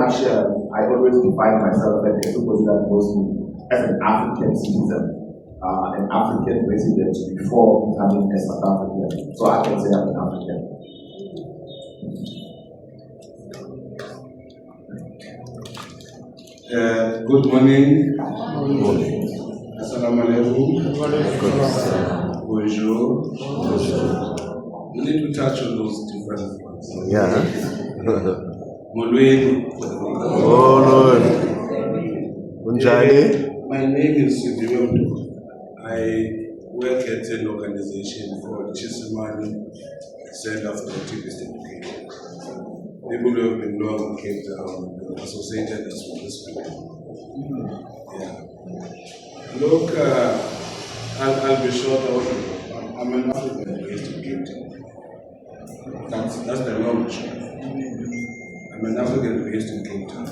partially, I always define myself and everybody that knows me as an African citizen, an African resident before becoming a South African. So I can say I'm an African. Good morning. Good morning. Assalamu alaikum. Bonjour. We need to touch on those different ones. Yeah. Molweni. Oh Lord. Unjani? My name is Xenophobic. I work at an organization called Chisimani Center for Activist Education. People who have been long in Cape Town associated us with this people. Yeah. Look, I'll be short of I'm an African based in Cape Town. That's the long shot. I'm an African based in Cape Town.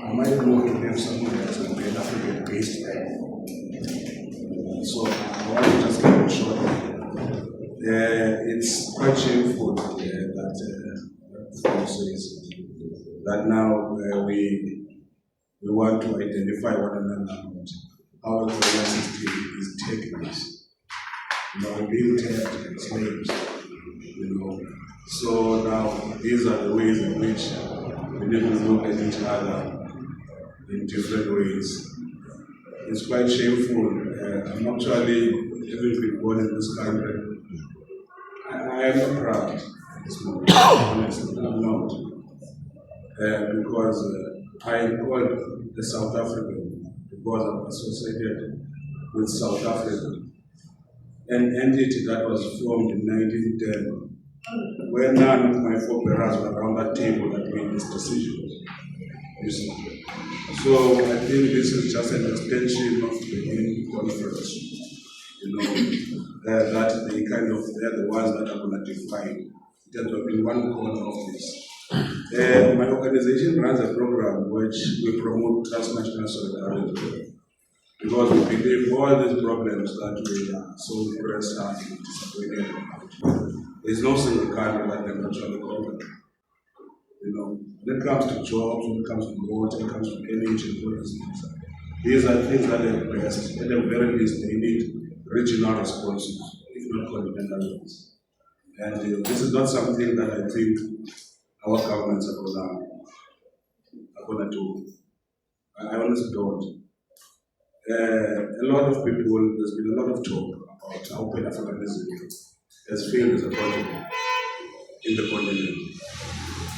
I might go to live somewhere that's going to be an African based there. So I want to just keep it short. It's quite shameful that says that now we want to identify one another about how the colonial system is taking us. We're being tapped as slaves, So now these are the ways in which we need to look at each other in different ways. It's quite shameful. I'm actually, having been born in this country, I am not proud at this moment, honestly, I'm not. Because I am called the South African because I'm associated with South Africa, an entity that was formed in 1910, where none of my forebears were around that table that made this decision. You see. So I think this is just an extension of the UN conference, that they're the ones that are going to define that have been one corner of this. My organization runs a program which we promote transnational solidarity because we believe all these problems that we are so impressed and disappointed about. There's no single country that can actually conquer. When it comes to jobs, when it comes to water, when it comes to energy, and all these things, these are things that at best, at the very least, they need regional responses, if not continental ones. And this is not something that I think our governments are gonna do. I honestly don't. A lot of people, there's been a lot of talk about how Pan-Africanism has failed as a project in the continent.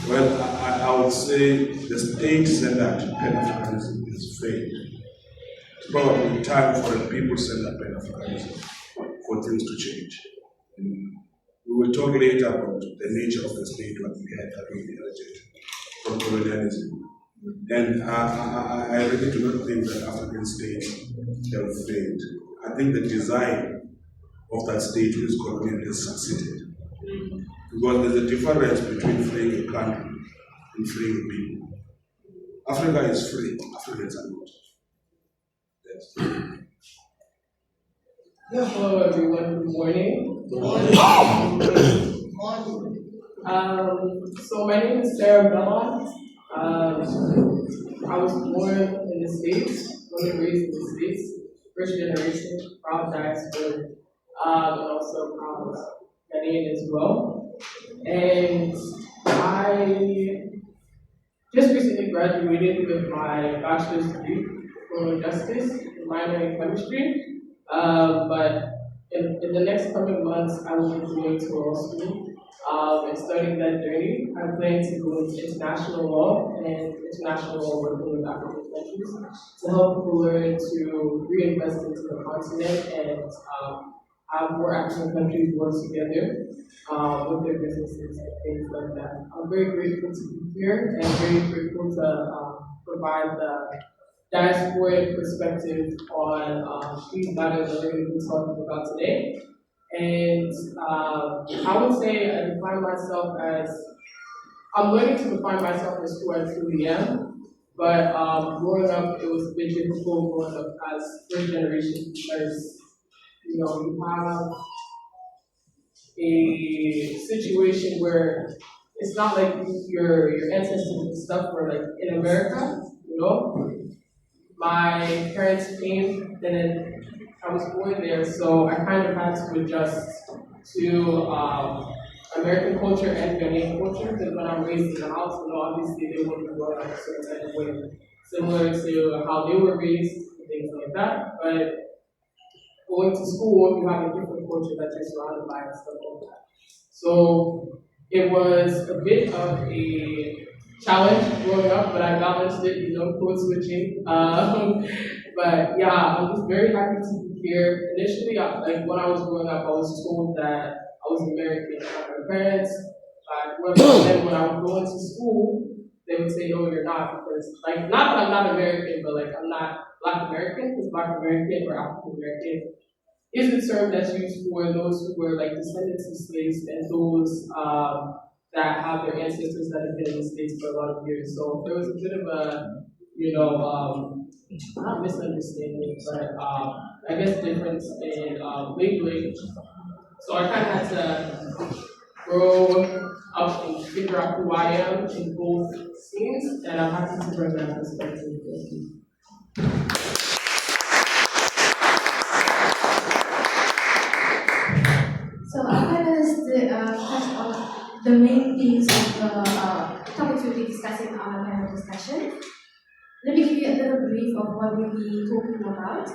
Well, I would say the state-centered Pan-Africanism is failed. It's probably time for a people-centered Pan-Africanism for things to change. We will talk later about the nature of the state, what we had that we inherited from colonialism. And I really do not think that African states have failed. I think the design of that state which is colonial has succeeded. Because there's a difference between freeing a country and freeing a people. Africa is free, Africans are not. Hello everyone, good morning. So my name is Sarah Belmont. I was born in the States, born and raised in the States, first generation, proud diaspora, and also proud Ghanaian as well. And I just recently graduated with my bachelor's degree in criminal justice, minor in chemistry. But in the next coming months, I will be going to law school and starting that journey. I plan to go into international law and international law working with African countries to help people learn to reinvest into the continent and have more African countries work together with their businesses and things like that. I'm very grateful to be here and very grateful to provide the diasporic perspective on these matters that we're going to be talking about today. And I would say I define myself as, I'm learning to define myself as who I truly am, but growing up, it was a bit difficult growing up as first generation because, you have a situation where it's not like your ancestors and stuff were like in America, you know. My parents came and then I was born there, so I kind of had to adjust to American culture and Ghanaian culture, because when I'm raised in the house, you know, obviously they wouldn't grow up a certain kind of way, similar to how they were raised, and things like that. But going to school, you have a different culture that you're surrounded by and stuff like that. So it was a bit of a challenge growing up, but I balanced it, you know, code switching. But yeah, I'm just very happy to be here. Initially, like when I was growing up, I was told that I was American by my parents. But then when I would go into school, they would say, no, you're not, because like not that I'm not American, but like I'm not Black American, because Black American or African American is a term that's used for those who were like descendants of slaves and those that have their ancestors that have been in the States for a lot of years. So there was a bit of a, you know, not misunderstanding, but I guess difference in labeling. So I kind of had to grow up and figure out who I am in both scenes, and I'm happy to bring that perspective with you. So I'm going to touch on the main themes of the topics we'll be discussing in our panel discussion. Let me give you a little brief of what we'll be talking about.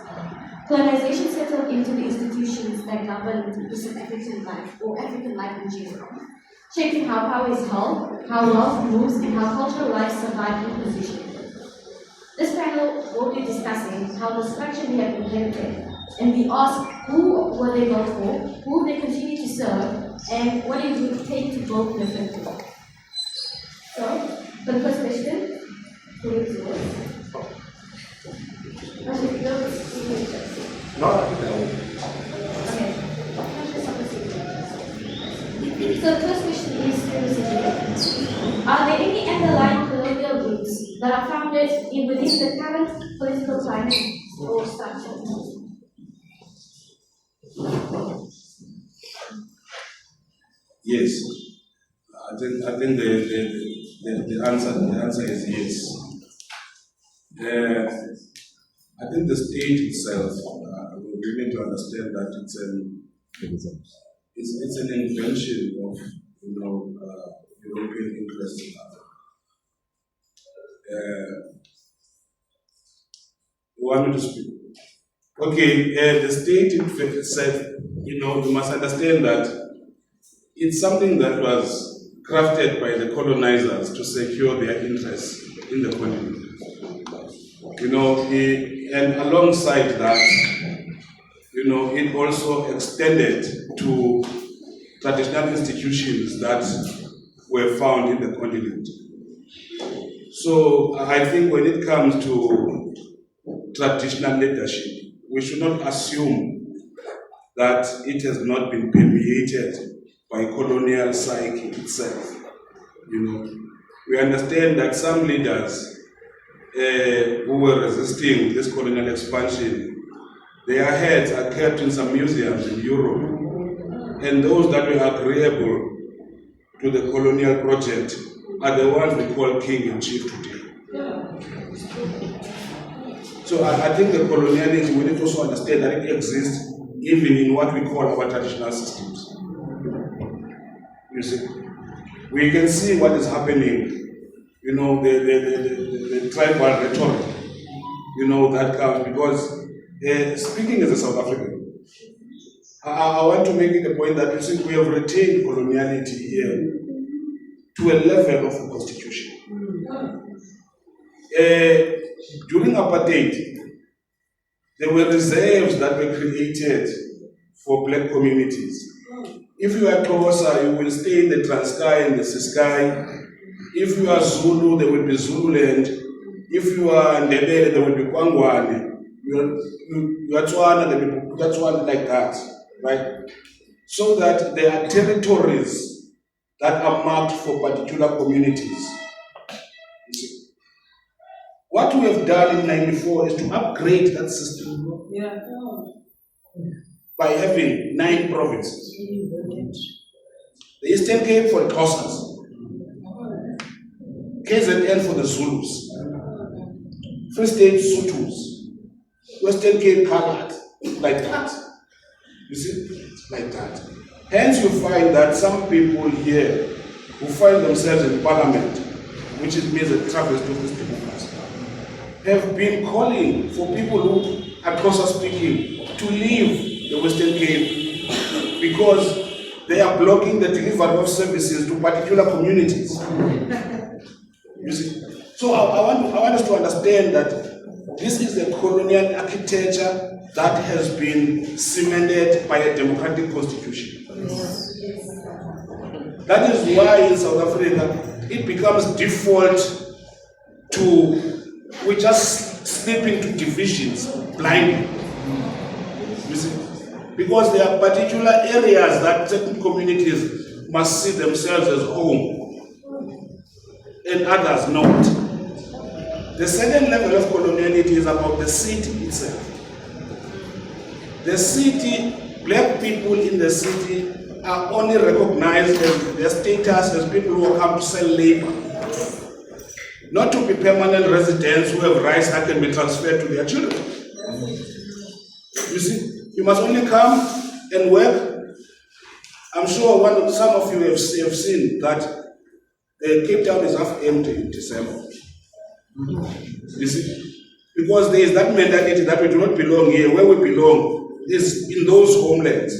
Colonization settled into the institutions that govern Eastern African life, or African life in general, shaping how power is held, how wealth moves, and how cultural life survive in position. This panel will be discussing how the structure we have inherited, and we ask who were they built for, who they continue to serve, and what it would take to build differently. So, for the first question, who is yours? Actually, no, No, I think I will. okay. So the first question is, are there any underlying colonial roots that are founded within the current political climate or structure? Yes, I think the answer is yes. I think the state itself, we need to understand that it's an invention of European interests in Africa. You want me to speak? Okay, the state itself, you must understand that it's something that was crafted by the colonizers to secure their interests in the continent. And alongside that, it also extended to traditional institutions that were found in the continent. So I think when it comes to traditional leadership, we should not assume that it has not been permeated by colonial psyche itself. We understand that some leaders who were resisting this colonial expansion, their heads are kept in some museums in Europe, and those that were agreeable to the colonial project are the ones we call king in chief today. So I think the colonialism, we need to also understand that it exists even in what we call our traditional systems. You see, we can see what is happening, the tribal rhetoric, that comes because speaking as a South African, I want to make it a point that we have retained coloniality here to a level of the constitution. During apartheid, there were reserves that were created for black communities. If you are Xhosa, you will stay in the Transkei and the Ciskei. If you are Zulu, there will be Zululand. If you are Ndebele, there will be Kwangwane. You are Tswana, there will be Tswana, like that, right? So that there are territories that are marked for particular communities. What we have done in '94 is to upgrade that system by having 9 provinces. The Eastern Cape for the Xhosas, KZN for the Zulus, Free State Sutus, Western Cape Colored, like that. You see, like that. Hence you find that some people here who find themselves in parliament, which means a travesty of this people class, have been calling for people who are Xhosa speaking to leave the Western Cape because they are blocking the delivery of services to particular communities. You see? So I want us to understand that this is a colonial architecture that has been cemented by a democratic constitution. That is why in South Africa it becomes default to, we just slip into divisions blindly. You see? Because there are particular areas that certain communities must see themselves as home and others not. The second level of coloniality is about the city itself. The city, black people in the city are only recognized as their status as people who come to sell labor, not to be permanent residents who have rights that can be transferred to their children. You see, you must only come and work. I'm sure some of you have seen that the Cape Town is half empty in December. You see, because there is that mentality that we do not belong here. Where we belong is in those homelands.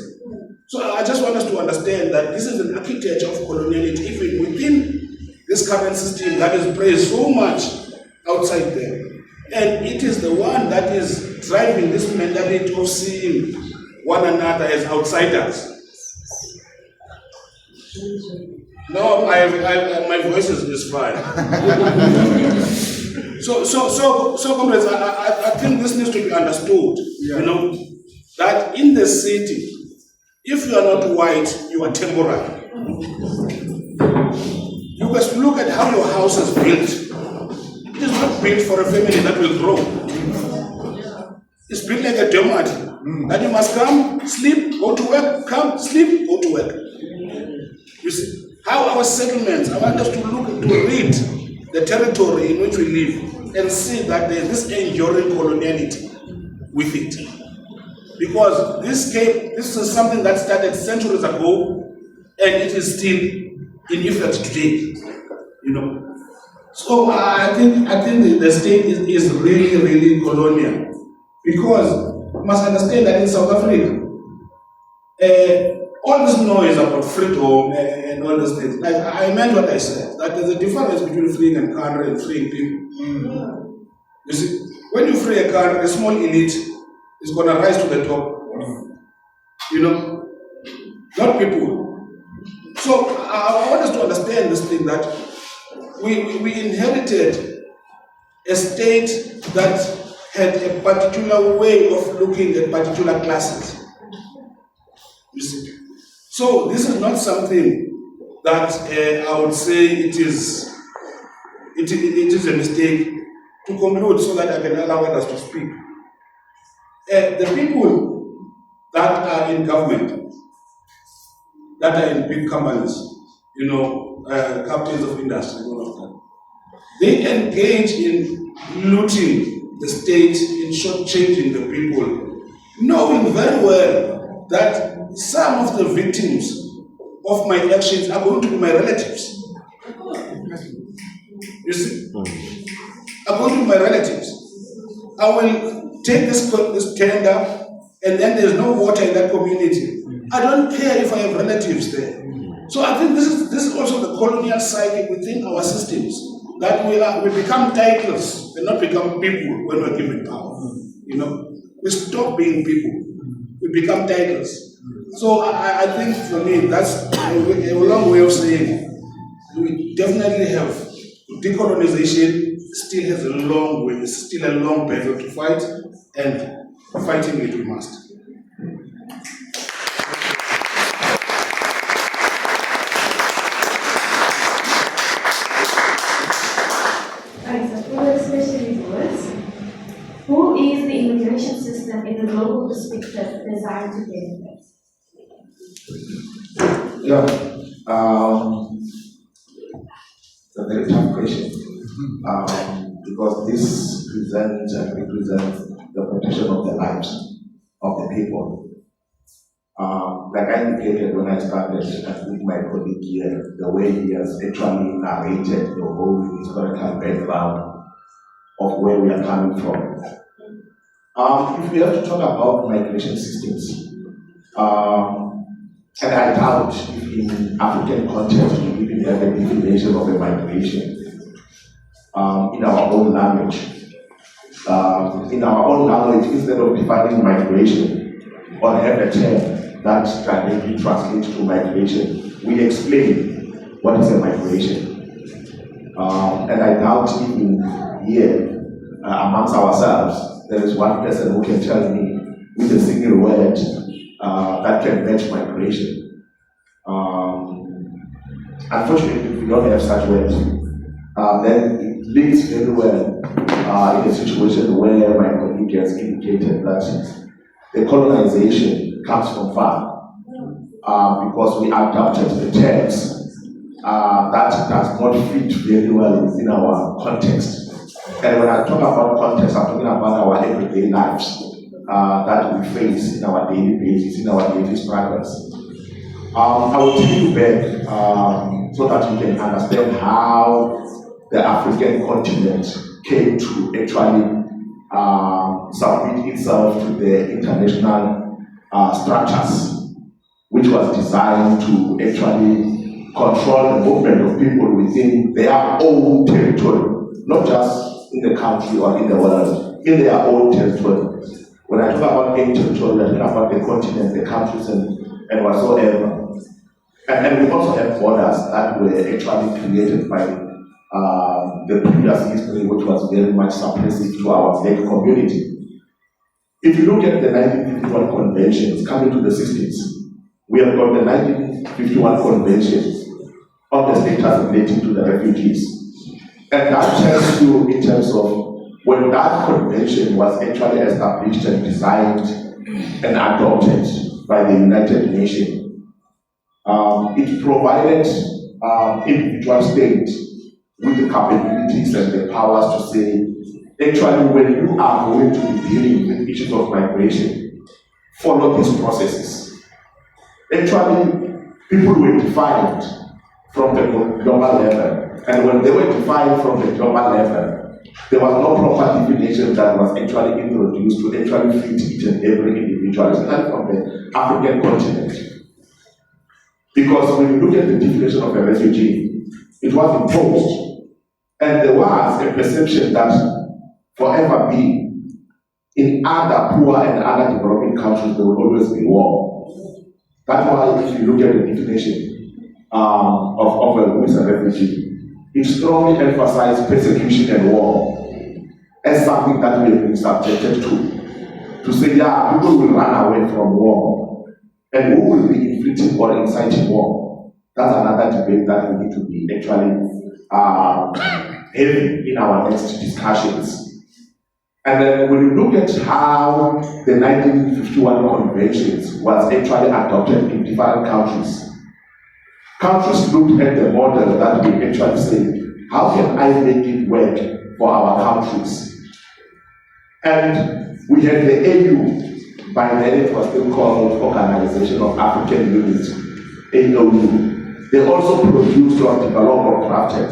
So I just want us to understand that this is an architecture of coloniality, even within this current system that is praised so much outside there. And it is the one that is driving this mentality of seeing one another as outsiders. No, my voice is fine. So comrades, I think this needs to be understood. You know, that in the city, if you are not white, you are temporary. You must look at how your house is built. It is not built for a family that will grow. It's built like a dormitory. That you must come, sleep, go to work, come, sleep, go to work. You see, how our settlements, I want us to read the territory in which we live and see that there is this enduring coloniality with it. Because this is something that started centuries ago and it is still in effect today. You know. So I think the state is really, really colonial. Because you must understand that in South Africa, all this noise about freedom and all those things, like I meant what I said, that there's a difference between freeing a country and freeing people. You see, when you free a country, a small elite is going to rise to the top. You know, not people. So I want us to understand this thing that we inherited a state that had a particular way of looking at particular classes. You see. So this is not something that I would say it is a mistake to conclude so that I can allow others to speak. The people that are in government, that are in big companies, you know, captains of industry, all of that, they engage in looting the state, in shortchanging the people, knowing very well that some of the victims of my actions are going to be my relatives. You see? Are going to be my relatives. I will take this tender and then there's no water in that community. I don't care if I have relatives there. So I think this is also the colonial psyche within our systems, that we become titles and not become people when we're given power. You know, we stop being people. We become titles. So I think for me that's a long way of saying we definitely have decolonization still has a long way, it's still a long battle to fight, and fighting it we must. Who is the immigration system in the global perspective designed to benefit? Yeah. It's a very tough question because this presents and represents the protection of the lives of the people. Like I indicated when I started with my colleague here, the way he has actually narrated the whole historical background of where we are coming from. If we have to talk about migration systems, and I doubt if in African context we even have a definition of a migration in our own language. In our own language, instead of defining migration or have a term that directly translates to migration, we explain what is a migration. And I doubt even here, amongst ourselves, there is one person who can tell me with a single word that can match migration. Unfortunately, if we don't have such words, then it links very well in a situation where my colleague has indicated that the colonization comes from far because we adopted the terms that does not fit very well within our context. And when I talk about context, I'm talking about our everyday lives that we face in our daily basis, in our daily struggles. I will take you back so that you can understand how the African continent came to actually submit itself to the international structures, which was designed to actually control the movement of people within their own territory, not just in the country or in the world, in their own territory. When I talk about any territory, we're talking about the continent, the countries, and whatsoever. And we also have borders that were actually created by the previous history, which was very much suppressive to our black community. If you look at the 1951 conventions coming to the 60s, we have got the 1951 conventions on the status relating to the refugees. And that tells you in terms of when that convention was actually established and designed and adopted by the United Nations, it provided individual states with the capabilities and the powers to say, actually, when you are going to be dealing with issues of migration, follow these processes. Actually, people were defined from the global level, and when they were defined from the global level, there was no proper definition that was actually introduced to actually fit each and every individual, especially from the African continent. Because when you look at the definition of a refugee, it was imposed, and there was a perception that forever be in other poor and other developing countries there will always be war. That's why if you look at the definition of who is a refugee, it strongly emphasized persecution and war as something that we have been subjected to say, yeah, people will run away from war, and who will be inflicting or inciting war? That's another debate that we need to be actually having in our next discussions. And then when you look at how the 1951 conventions was actually adopted in different countries, countries looked at the model that we actually say, how can I make it work for our countries? And we had the AU, by then it was still called Organization of African Unity, AOU. They also produced or developed or crafted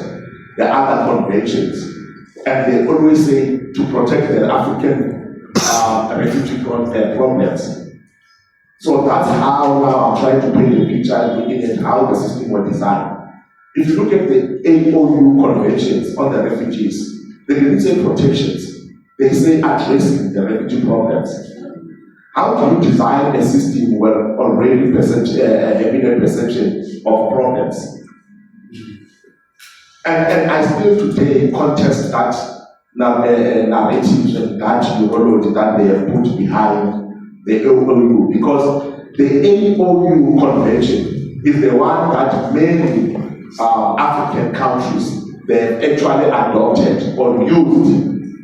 the other conventions. And they always say to protect the African refugee problems. So that's how now I'm trying to paint a picture and looking at how the system was designed. If you look at the AOU conventions on the refugees, they didn't say protections, they say addressing the refugee problems. How do you design a system where already having a perception of problems? And I still today contest that narrative and that ideology that they have put behind the AOU, because the AOU convention is the one that many African countries they have actually adopted or used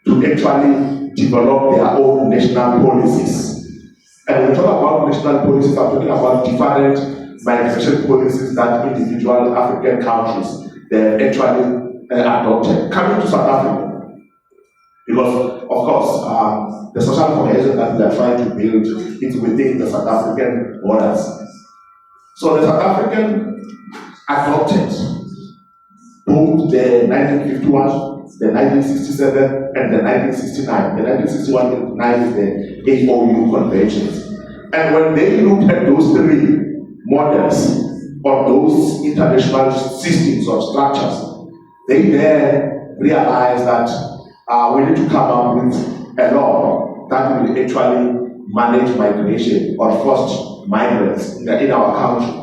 to actually develop their own national policies. And when we talk about national policies, I'm talking about different migration policies that individual African countries they actually adopted. Coming to South Africa, because of course the social cohesion that we are trying to build is within the South African borders. So the South African adopted both the 1951, the 1967, and the 1969. The 1961 is the AOU conventions. And when they looked at those three models or those international systems or structures, they then realized that we need to come up with a law that will actually manage migration or forced migrants in our country.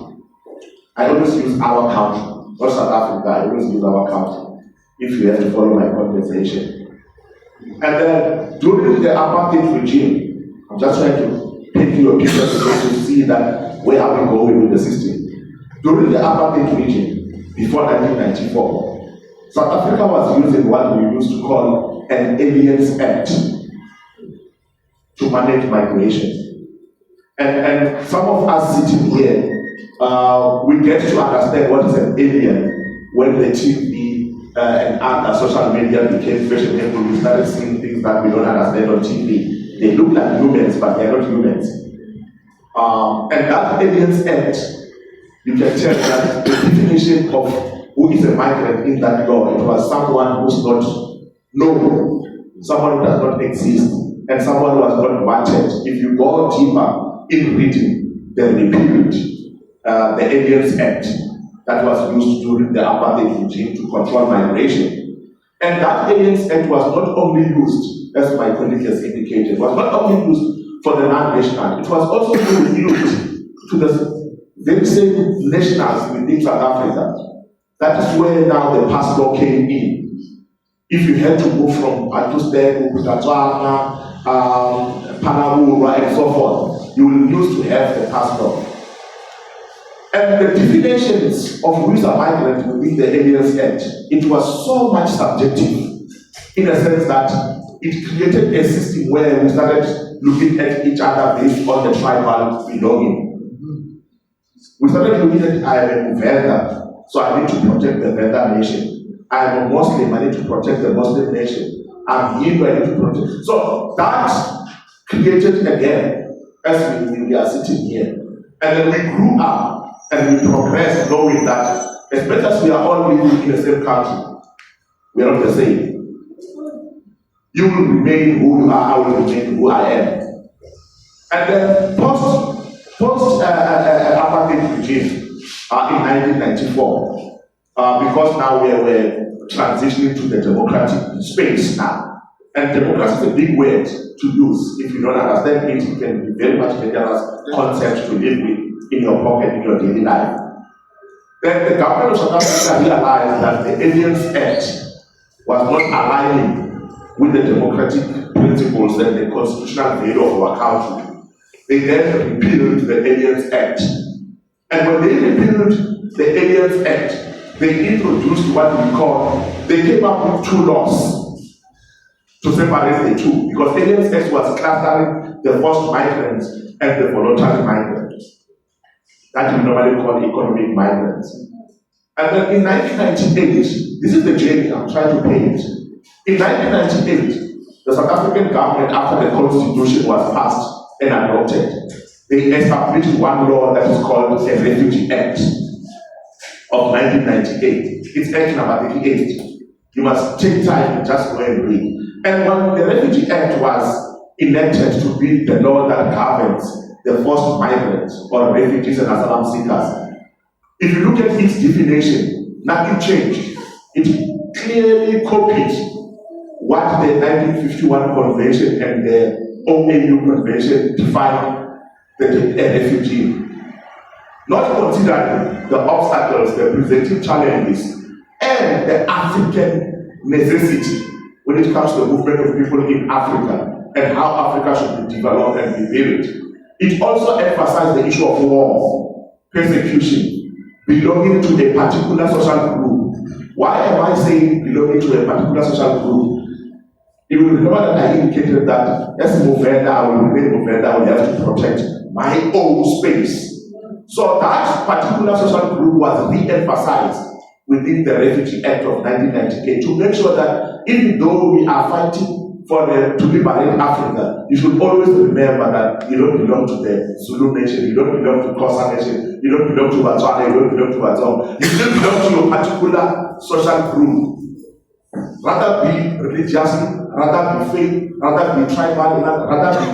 I always use our country, not South Africa, I always use our country, if you have to follow my conversation. And then during the apartheid regime, I'm just trying to paint you a picture to see that where are we going with the system. During the apartheid regime, before 1994, South Africa was using what we used to call an Aliens Act to manage migration. And some of us sitting here, we get to understand what is an alien when the TV and other social media became fashionable. We started seeing things that we don't understand on TV. They look like humans, but they're not humans. And that Aliens Act, you can tell that the definition of who is a migrant in that law, it was someone who's not known, someone who does not exist, and someone who was not wanted. If you go deeper in reading, they repealed the Aliens Act that was used during the apartheid regime to control migration. And that Aliens Act was not only used, as my colleague has indicated, was not only used for the non-national, it was also used to the very same nationals within South Africa. That is where now the pass law came in. If you had to move from Bantusteg, Botswana, Panamura, and so forth, you will use to have the pass law. And the definitions of who is a migrant within the Aliens Act, it was so much subjective, in a sense that it created a system where we started looking at each other based on the tribal belonging. We started looking at, I am a Venda, so I need to protect the Venda nation. I am a Muslim, I need to protect the Muslim nation. I'm Hindu, I need to protect. So that created again, as we are sitting here. And then we grew up and we progressed knowing that as much as we are all living in the same country, we are not the same. You will remain who you are, I will remain who I am. And then post apartheid regime in 1994, because now we're transitioning to the democratic space now. And democracy is a big word to use. If you don't understand it, it can be very much dangerous concept to live with in your pocket, in your daily life. Then the government of South Africa realized that the Aliens Act was not aligning with the democratic principles and the constitutional value of our country. They then repealed the Aliens Act. And when they repealed the Aliens Act, they introduced what we call, they came up with two laws to separate the two, because Aliens Act was clustering the forced migrants and the voluntary migrants that we normally call economic migrants. And then in 1998, this is the journey I'm trying to paint. In 1998, the South African government, after the constitution was passed and adopted, they established one law that is called the Refugee Act of 1998. It's Act number 38. You must take time and just go and read. And when the Refugee Act was enacted to be the law that governs the forced migrants or refugees and asylum seekers, if you look at its definition, nothing changed. It clearly copied what the 1951 Convention and the OAU Convention defined a refugee. Not considering the obstacles, the presenting challenges, and the African necessity when it comes to the movement of people in Africa and how Africa should be developed and be built. It also emphasized the issue of war, persecution, belonging to a particular social group. Why am I saying belonging to a particular social group? You will remember that I indicated that as Movenda, I will remain Movenda, I will have to protect my own space. So that particular social group was re-emphasized within the Refugee Act of 1998 to make sure that even though we are fighting to liberate Africa, you should always remember that you don't belong to the Zulu nation, you don't belong to Xhosa nation, you don't belong to Botswana, you don't belong to Wazong, you don't belong to your particular social group. Rather be religiously, rather be faith, rather be tribal, rather be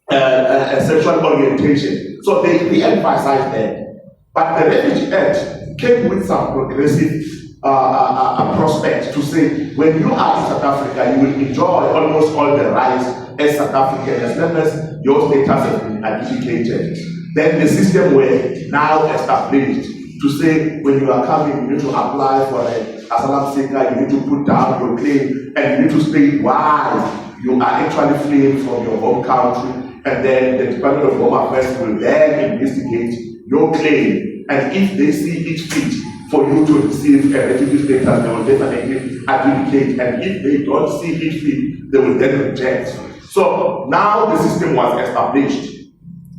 a sexual orientation. So they emphasize that. But the Refugee Act came with some progressive prospects to say when you are in South Africa, you will enjoy almost all the rights as South African as long as your status has been adjudicated. Then the system were now established to say when you are coming, you need to apply for an asylum seeker, you need to put down your claim, and you need to state why you are actually fleeing from your home country. And then the Department of Home Affairs will then investigate your claim. And if they see it fit for you to receive a refugee status, they will definitely adjudicate. And if they don't see it fit, they will then reject. So now the system was established,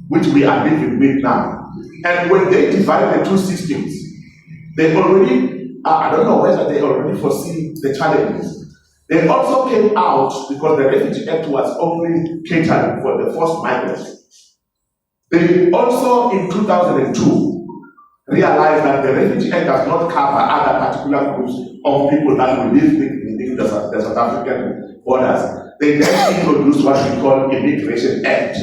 which we are living with now. And when they divide the two systems, they already, I don't know whether they already foresee the challenges. They also came out because the Refugee Act was only catering for the forced migrants. They also, in 2002, realized that the Refugee Act does not cover other particular groups of people that will live within the South African borders. They then introduced what we call Immigration Act.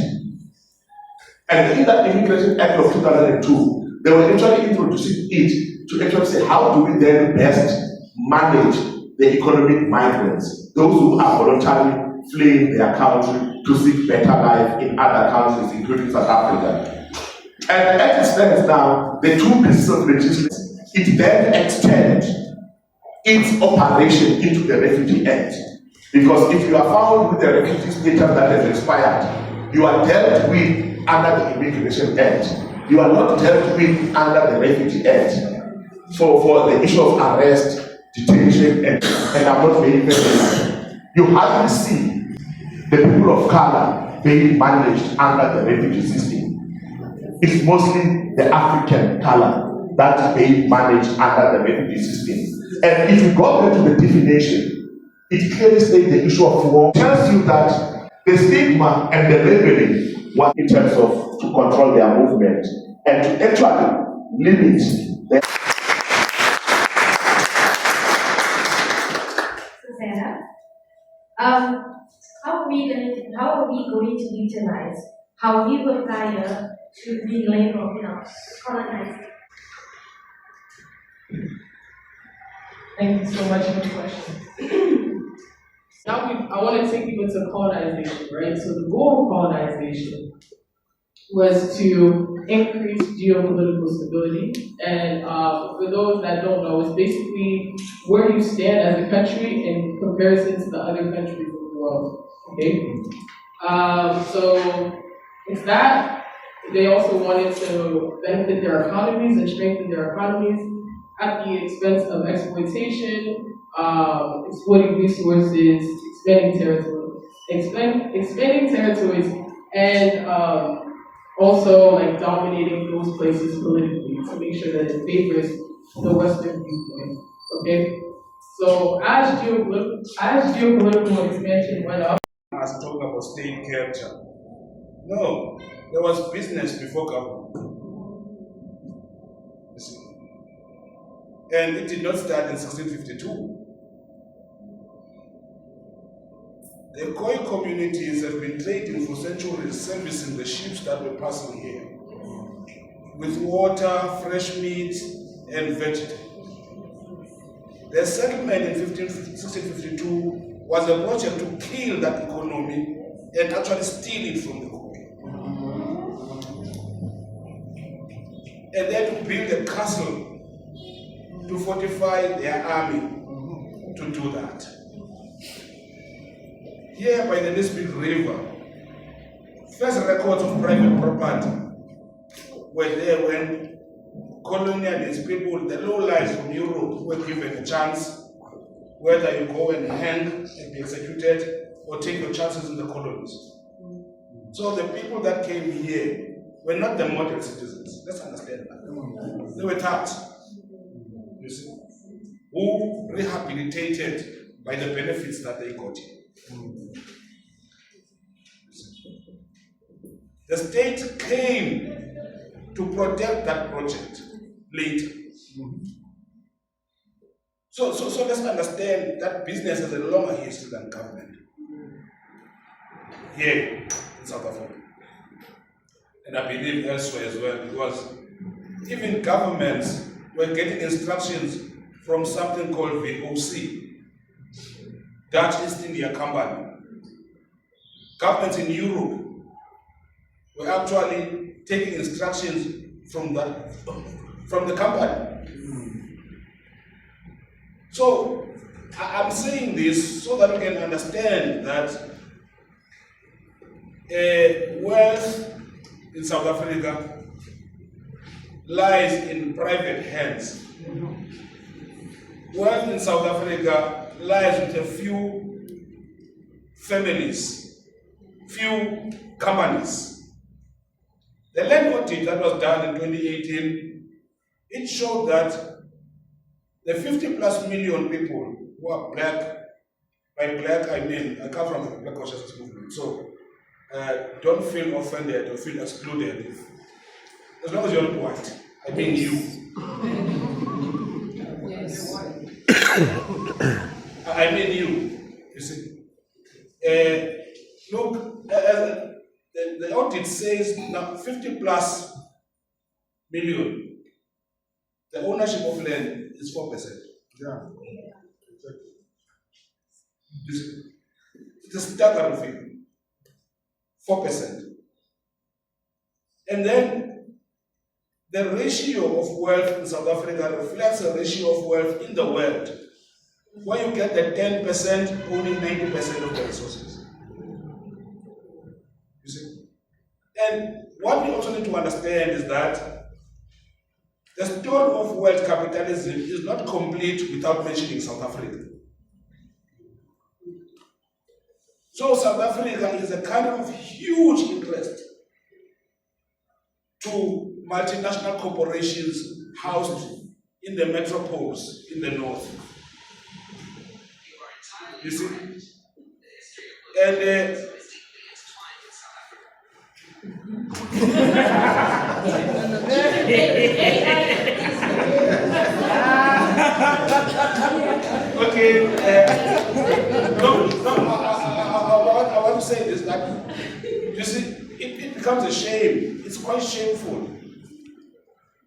And in that Immigration Act of 2002, they were actually introducing it to actually say, how do we then best manage the economic migrants, those who are voluntarily fleeing their country to seek better life in other countries, including South Africa. And as it stands now, the two pieces of legislation, it then extends its operation into the Refugee Act. Because if you are found with a refugee status that has expired, you are dealt with under the Immigration Act. You are not dealt with under the Refugee Act for the issue of arrest, detention, and I'm not being very you hardly see the people of color being managed under the refugee system. It's mostly the African color that being managed under the refugee system. And if you go back to the definition, it clearly states the issue of war. It tells you that the stigma and the labeling was in terms of to control their movement and to actually limit the how are we going to utilize how we were prior to being labeled, colonized? Thank you so much for the question. Now I want to take you into colonization, right? So the goal of colonization was to increase geopolitical stability. And for those that don't know, it's basically where you stand as a country in comparison to the other countries of the world. Okay? So it's that. They also wanted to benefit their economies and strengthen their economies at the expense of exploitation, exploiting resources, expanding territories, and also like dominating those places politically to make sure that it favors the Western viewpoint. Okay, so as geopolitical expansion went up, As talk about state culture. No, there was business before government. You see. And it did not start in 1652. The Khoi communities have been trading for centuries, servicing the ships that were passing here with water, fresh meat, and vegetables. The settlement in 1652 was a project to kill that economy and actually steal it from the Khoi. And then to build a castle to fortify their army to do that. Here by the Nisbet River, first records of private property were there when colonialist people, the lowlifes from Europe, were given a chance whether you go and hang and be executed or take your chances in the colonies. So the people that came here were not the model citizens. Let's understand that. They were thugs. you see, who rehabilitated by the benefits that they got. The state came to protect that project later. So let's understand that business has a longer history than government here in South Africa. And I believe elsewhere as well, because even governments were getting instructions from something called VOC, Dutch East India Company. Governments in Europe were actually taking instructions from the company. So I'm saying this so that we can understand that wealth in South Africa lies in private hands. Wealth in South Africa lies with a few families, few companies. The land audit that was done in 2018, it showed that the 50 plus million people who are black, by black I mean, I come from the Black Consciousness Movement, so don't feel offended or feel excluded. As long as you're not white, I mean you. Yes. I mean you see. Look, the audit says now 50 plus million, the ownership of land is 4%. Yeah. It's a staggering figure. 4%. And then the ratio of wealth in South Africa reflects the ratio of wealth in the world, where you get the 10% owning 90% of the resources. You see? And what we also need to understand is that the story of world capitalism is not complete without mentioning South Africa. So South Africa is a country of huge interest to multinational corporations housed in the metropoles in the north. You see? And okay, I want to say this, that you see, it becomes a shame. It's quite shameful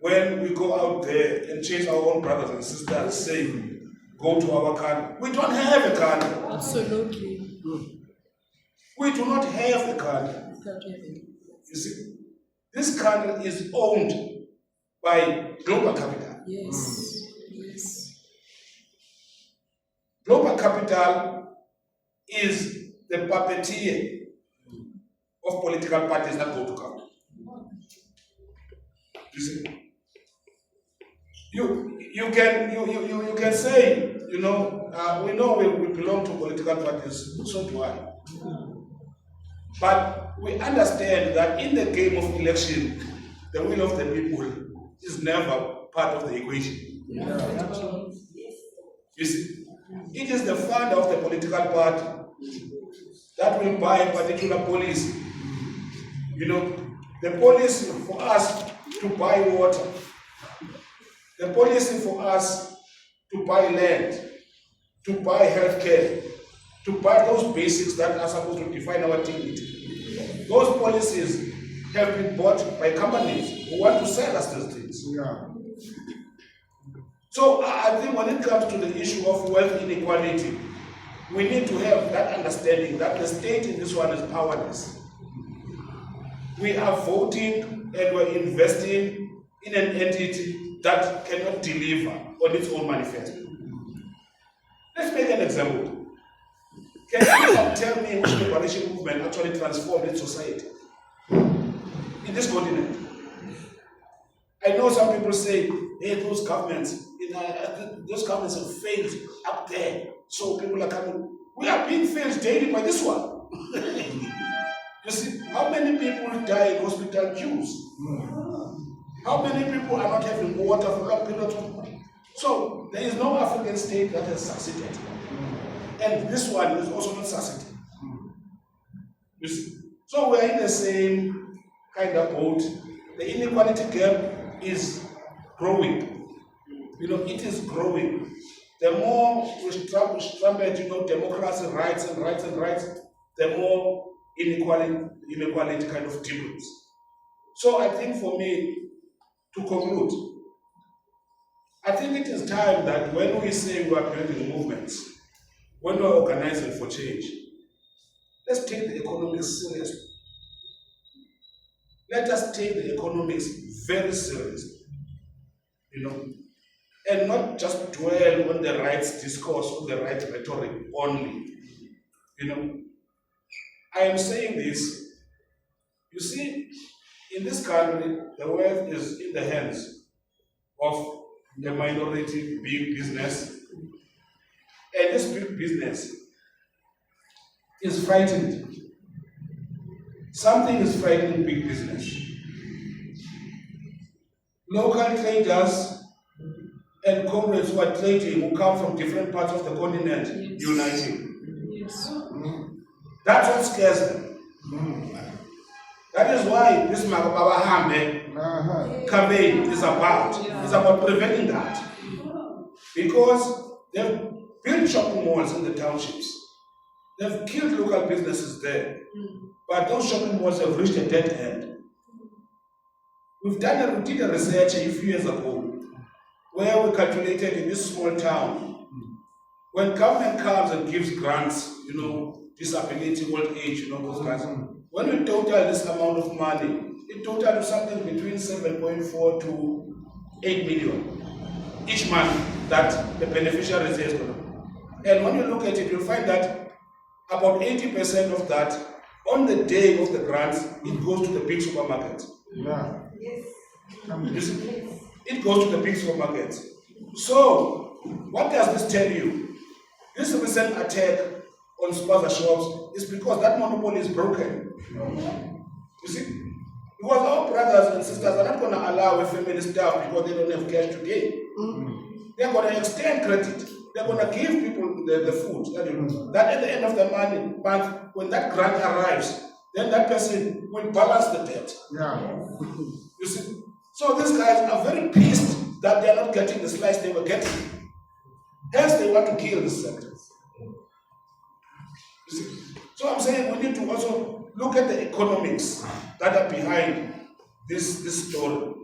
when we go out there and chase our own brothers and sisters saying, go to our country. We don't have a country. Absolutely. We do not have a country. You see, this country is owned by global capital. Yes. Yes. Global capital is the puppeteer of political parties that go to government. You see, you can say, we know we belong to political parties, so do I. But we understand that in the game of election, the will of the people is never part of the equation. Yeah. You see, it is the fund of the political party that will buy a particular policy. The policy for us to buy water, the policy for us to buy land, to buy healthcare, to buy those basics that are supposed to define our dignity. Those policies have been bought by companies who want to sell us these things. Yeah. So I think when it comes to the issue of wealth inequality, we need to have that understanding that the state in this one is powerless. We are voting and we're investing in an entity that cannot deliver on its own manifesto. Let's make an example. Can anyone tell me which liberation movement actually transformed its society in this continent? I know some people say, hey, those governments have failed up there, so people are coming. We are being failed daily by this one. You see, how many people die in hospital queues? How many people are not having water for long periods of time? So there is no African state that has succeeded. And this one is also not succeeding. You see? So we are in the same kind of boat. The inequality gap is growing. It is growing. The more we trumpet, democracy, rights, the more inequality kind of deepens. So I think for me, to conclude, I think it is time that when we say we are building movements, when we are organizing for change, let's take the economics seriously. Let us take the economics very seriously, and not just dwell on the rights discourse, on the right rhetoric only. I am saying this, you see, in this country, the wealth is in the hands of the minority big business, and this big business is frightened. Something is frightening big business. Local traders and comrades who are trading, who come from different parts of the continent, uniting. Yes. That's what scares them. That is why this Magababa Hambe campaign is about. It's about preventing that. Because they've built shopping malls in the townships. They've killed local businesses there. But those shopping malls have reached a dead end. We did a research a few years ago where we calculated in this small town, when government comes and gives grants, disability, old age, those grants, when we total this amount of money, it totals something between 7.4 to 8 million each month that the beneficiary is going to. And when you look at it, you'll find that about 80% of that, on the day of the grants, it goes to the big supermarket. Yeah. Yes. It goes to the big supermarket. So, what does this tell you? This recent attack on spaza shops is because that monopoly is broken. You see? Because our brothers and sisters are not going to allow a family staff because they don't have cash today. They're going to extend credit. They're going to give people the food. That at the end of the month, when that grant arrives, then that person will balance the debt. Yeah. You see? So these guys are very pissed that they are not getting the slice they were getting. Hence, they want to kill this sector. You see? So I'm saying we need to also look at the economics that are behind this story.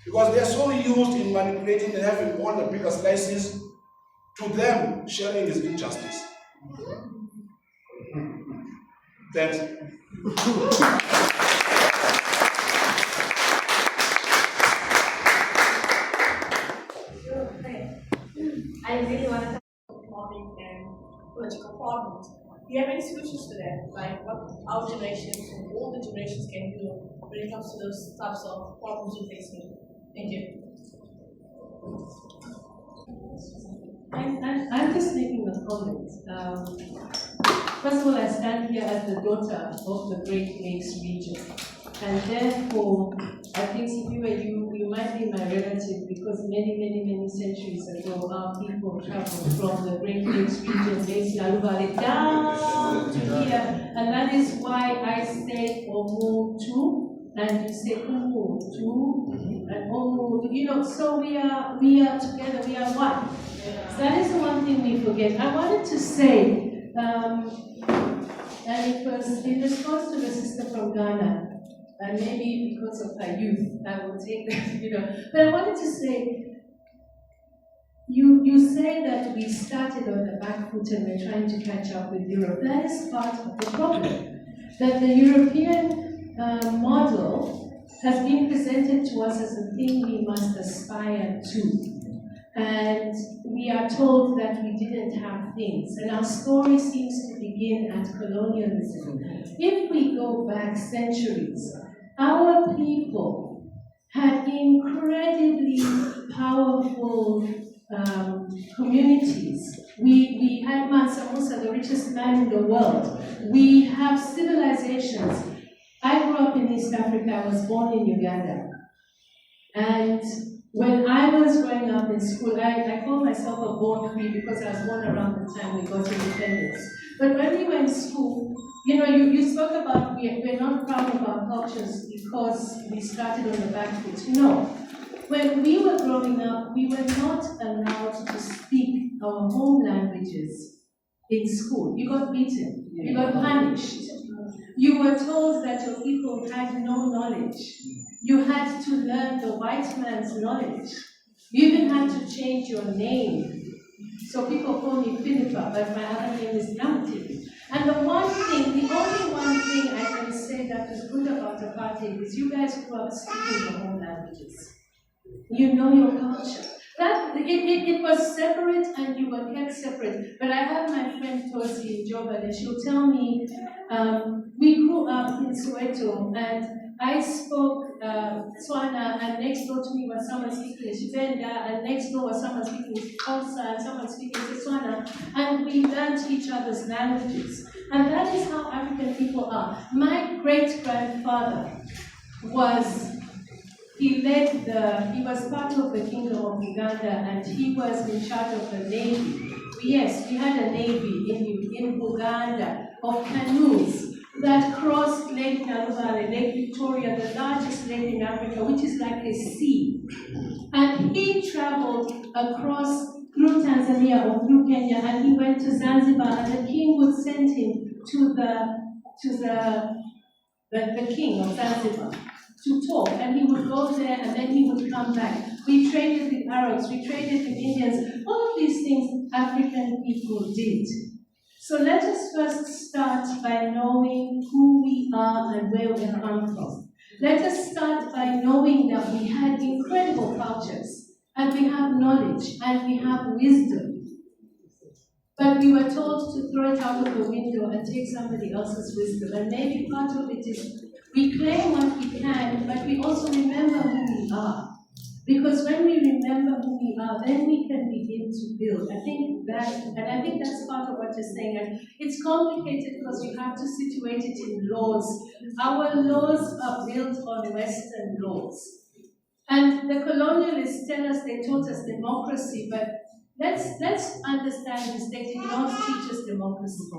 Because they are so used in manipulating and having all the bigger slices, to them, sharing is injustice. Thanks. I really want to economic and political problems. Do you have any solutions to that? Like what our generation and all the generations can do when it comes to those types of problems we're facing? Thank you. I'm just making a comment. First of all, I stand here as the daughter of the Great Lakes region. And therefore, I think you might be my relative because many centuries ago, our people traveled from the Great Lakes region, Basin Valley, down to here. And that is why I say Omu tu, and you say Umu tu, and Omu, so we are together, we are one. So that is the one thing we forget. I wanted to say, and it was in response to the sister from Ghana, and maybe because of her youth, I will take that, But I wanted to say, you say that we started on the back foot and we're trying to catch up with Europe. That is part of the problem. That the European model has been presented to us as a thing we must aspire to. And we are told that we didn't have things. And our story seems to begin at colonialism. If we go back centuries, our people had incredibly powerful communities. We had Mansa Musa, the richest man in the world. We have civilizations. I grew up in East Africa. I was born in Uganda. And When I was growing up in school, I call myself a born free because I was born around the time we got independence. But when we were in school, you spoke about we're not proud of our cultures because we started on the back foot. No. When we were growing up, we were not allowed to speak our home languages in school. You got beaten. You got punished. You were told that your people had no knowledge. You had to learn the white man's knowledge. You even had to change your name. So people call me Philippa, but my other name is Namti. And the only one thing I can say that is good about apartheid is you guys grew up speaking your own languages. You know your culture. That it was separate and you were kept separate. But I have my friend Tosi in Joburg and she'll tell me, we grew up in Soweto and I spoke Tswana, and next door to me was someone speaking Shivenda, and next door was someone speaking Xhosa, and someone speaking Setswana, and we learned each other's languages. And that is how African people are. My great-grandfather he was part of the Kingdom of Uganda, and he was in charge of the Navy. Yes, we had a Navy in Uganda of canoes that crossed Lake Naluvale, Lake Victoria, the largest lake in Africa, which is like a sea. And he traveled across through Tanzania or through Kenya, and he went to Zanzibar, and the king would send him to the king of Zanzibar to talk, and he would go there and then he would come back. We traded with Arabs, we traded with Indians, all of these things African people did. So let us first start by knowing who we are and where we come from. Let us start by knowing that we had incredible cultures, and we have knowledge, and we have wisdom. But we were told to throw it out of the window and take somebody else's wisdom. And maybe part of it is we claim what we can, but we also remember who we are. Because when we remember who we are, then we can begin to build. I think that's part of what you're saying. And it's complicated because you have to situate it in laws. Our laws are built on Western laws. And the colonialists they taught us democracy, but let's understand this. They did not teach us democracy.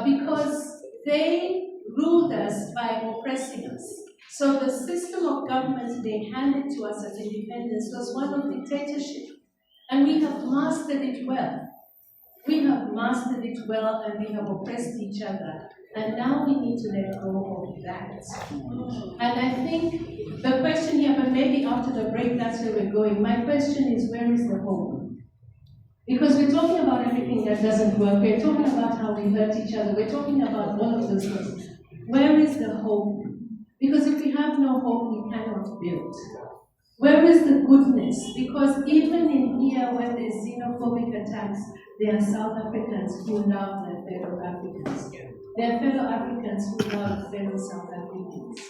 Because they ruled us by oppressing us. So the system of government they handed to us as independence was one of dictatorship. And we have mastered it well. We have mastered it well and we have oppressed each other. And now we need to let go of that. And I think the question here, but maybe after the break that's where we're going, my question is, where is the hope? Because we're talking about everything that doesn't work. We're talking about how we hurt each other. We're talking about all of those things. Where is the hope? Because if we have no hope, we cannot build. Where is the goodness? Because even in here, when there's xenophobic attacks, there are South Africans who love their fellow Africans. There are fellow Africans who love fellow South Africans.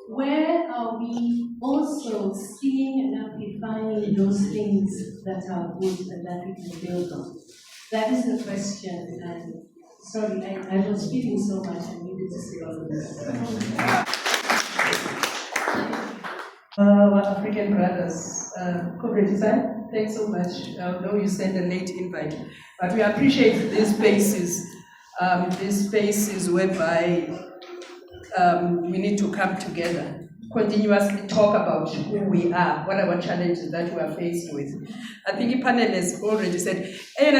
Where are we also seeing and amplifying those things that are good and that we can build on? That is the question. And sorry, I was feeling so much I needed to say all of this. Our African brothers, Comrade Isaac, thanks so much. I know you sent a late invite, but we appreciate these spaces whereby we need to come together, continuously talk about who we are, what are our challenges that we are faced with. I think the panel has already said, I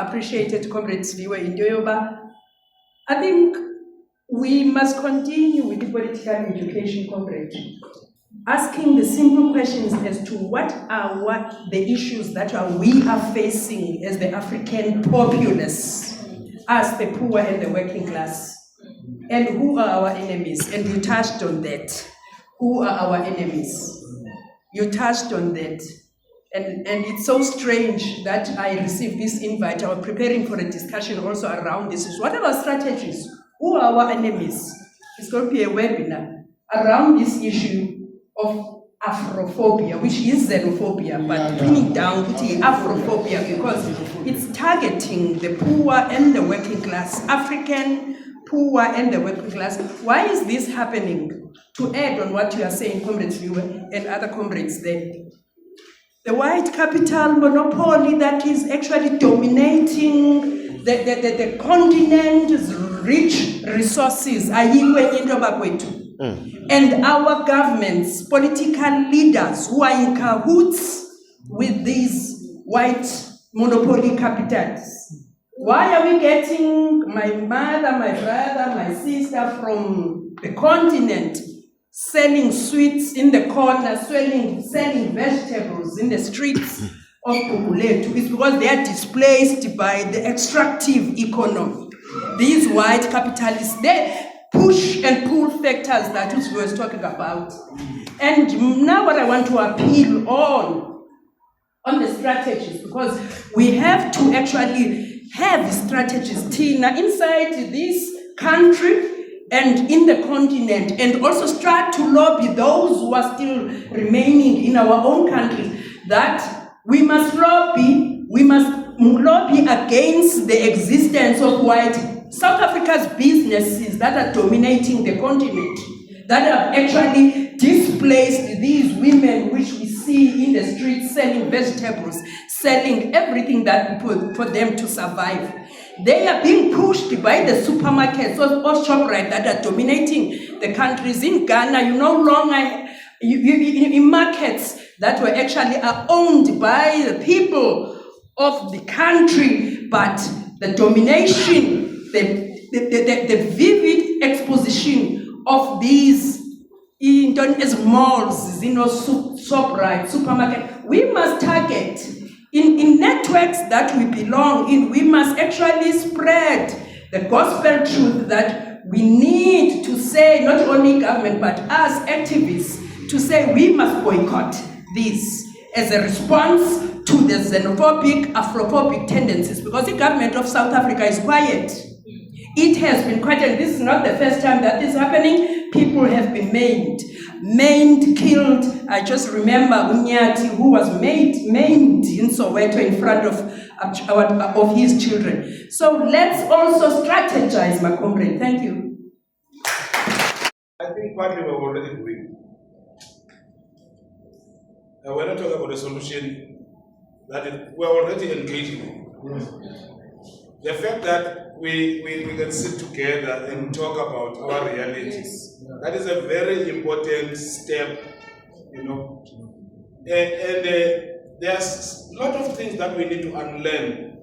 appreciated Comrade Sliwe in Yoyoba. I think we must continue with the political education, comrade, asking the simple questions as to what the issues that we are facing as the African populace, as the poor and the working class, and who are our enemies. And you touched on that. Who are our enemies? You touched on that. And it's so strange that I received this invite. I was preparing for a discussion also around this. What are our strategies? Who are our enemies? It's going to be a webinar around this issue of Afrophobia, which is xenophobia, but pinning down to Afrophobia because it's targeting the poor and the working class, African poor and the working class. Why is this happening? To add on what you are saying, comrades Viewer and other comrades there. The white capital monopoly that is actually dominating the continent's rich resources. And our governments, political leaders who are in cahoots with these white monopoly capitals. Why are we getting my mother, my brother, my sister from the continent selling sweets in the corner, selling vegetables in the streets of Pukuletu? It's because they are displaced by the extractive economy. These white capitalists, they push and pull factors that we was talking about. And now what I want to appeal on the strategies, because we have to actually have strategies, Tina, inside this country and in the continent, and also start to lobby those who are still remaining in our own countries, that we must lobby against the existence of white South Africa's businesses that are dominating the continent, that have actually displaced these women which we see in the streets selling vegetables, selling everything that for them to survive. They are being pushed by the supermarkets or ShopRite that are dominating the countries. In Ghana, you no longer, in markets that were actually owned by the people of the country, but the domination, the vivid exposition of these malls, ShopRite, supermarket. We must target in networks that we belong in. We must actually spread the gospel truth that we need to say, not only government, but us activists, to say we must boycott this as a response to the xenophobic, Afrophobic tendencies, because the government of South Africa is quiet. It has been quiet, and this is not the first time that this is happening. People have been maimed, killed. I just remember Unyati, who was maimed in Soweto in front of his children. So let's also strategize, my comrade. Thank you. I think partly we're already doing. We're not talking about a solution we're already engaging in. The fact that we can sit together and talk about our realities, that is a very important step, And there's a lot of things that we need to unlearn.